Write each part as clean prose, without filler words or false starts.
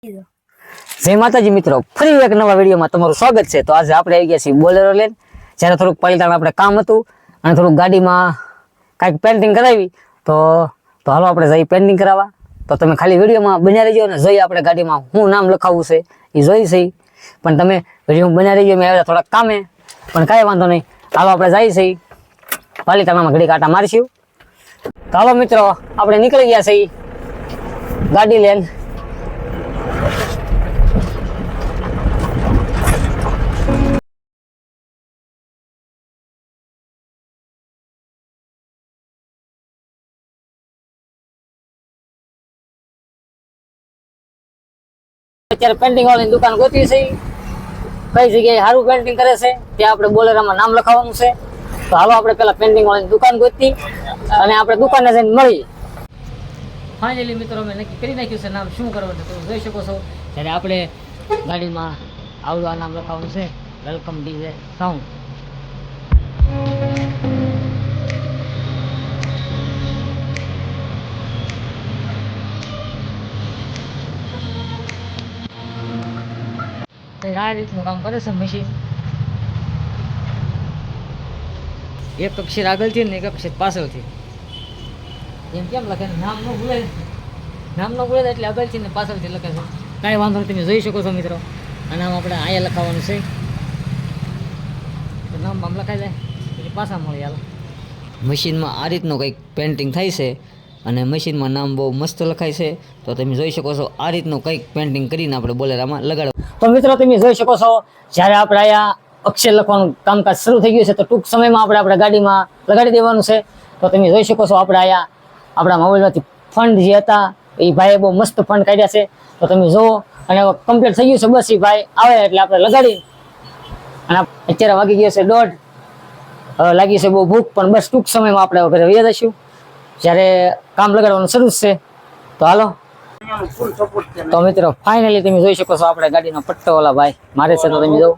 જય માતાજી મિત્રો, ફરી એક નવા વિડીયોમાં તમારું સ્વાગત છે। તો આજે આપણે આવી ગયા છીએ બોલેરો લઈને। જ્યારે થોડુંક પાલિતાણા આપણે કામ હતું અને થોડુંક ગાડીમાં કાંઈક પેન્ટિંગ કરાવી તો હાલો આપણે જઈ પેન્ટિંગ કરાવવા। તો તમે ખાલી વિડીયોમાં બન્યા રહેજો અને જઈ આપણે ગાડીમાં શું નામ લખાવવું છે એ જોઈ છે, પણ તમે વિડીયોમાં બન્યા રહેજો। મેં આવ્યા થોડાક કામે, પણ કાંઈ વાંધો નહીં, હાલો આપણે જઈએ છીએ પાલિતાણામાં ઘડી કાંટા મારીશું। તો હાલો મિત્રો, આપણે નીકળી ગયા છીએ ગાડી લઈને। અત્યારે પેન્ટિંગ વાળાની દુકાન ગોતી છે, કઈ જગ્યાએ સારું પેન્ટિંગ કરે છે ત્યાં આપણે બોલેરામાં નામ લખાવવાનું છે। તો હાલો આપણે પેલા પેન્ટિંગ વાળાની દુકાન ગોતી અને આપણે દુકાને જઈને મળીએ। ફાઇનલી મિત્રો અમે નક્કી કરી નાખ્યું છે નામ શું કરવાનું, તમે જોઈ શકો છો। ત્યારે આપણે ગાડીમાં આવડું આ નામ લખાવવાનું છે, વેલકમ ડીજે સાઉન્ડ। આ રીતનું કામ કરે છે મશીન। એક અક્ષર આગળથી ને એક અક્ષર પાછળથી, એમ કેમ લખે નામ ન ભૂલે એટલે આગળથી ને પાછળથી લખે છે। કાંઈ વાંધો નહીં, તમે જોઈ શકો છો મિત્રો। આ નામ આપણે અહીંયા લખાવવાનું છે, નામ આમ લખાઈ જાય પછી પાછા મળી હાલ। મશીનમાં આ રીતનું કંઈક પેન્ટિંગ થાય છે અને મશીનમાં નામ બહુ મસ્ત લખાય છે। તો તમે જોઈ શકો છો આ રીતનું કંઈક પેન્ટિંગ કરીને આપણે બોલેરામાં લગાડો। તો મિત્રો તમે જોઈ શકો છો, જ્યારે આપણે અહીંયા અક્ષર લખવાનું કામકાજ શરૂ થઈ ગયું છે તો ટૂંક સમયમાં આપણે ગાડીમાં લગાડી દેવાનું છે। તો તમે જોઈ શકો છો આપણે અહીંયા આપણા મોબાઈલમાંથી ફંડ જે હતા એ ભાઈએ બહુ મસ્ત ફંડ કાઢ્યા છે। તો તમે જુઓ, અને કમ્પ્લીટ થઈ ગયું છે, બસ એ ભાઈ આવે એટલે આપણે લગાડી। અને અત્યારે વાગી ગયો છે 1:30, હવે લાગી છે બહુ ભૂખ, પણ બસ ટૂંક સમયમાં આપણે ઘરે વહી જઈશું જ્યારે કામ લગાડવાનું શરૂ છે। તો હાલો। તો મિત્રો ફાઇનલી તમે જોઈ શકો છો આપણે ગાડીનો પટ્ટો વાળા ભાઈ મારે છે, તો તમે જો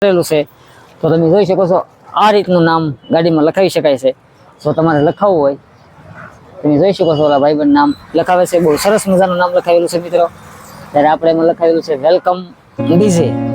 કરેલું છે। તો તમે જોઈ શકો છો આ રીતનું નામ ગાડીમાં લખાવી શકાય છે। જો તમારે લખાવવું હોય તમે જોઈ શકો છો, ઓલા ભાઈબંધ નામ લખાવે છે, બહુ સરસ મજાનું નામ લખાવેલું છે મિત્રો। ત્યારે આપણે એમાં લખાવેલું છે વેલકમ ડીજે।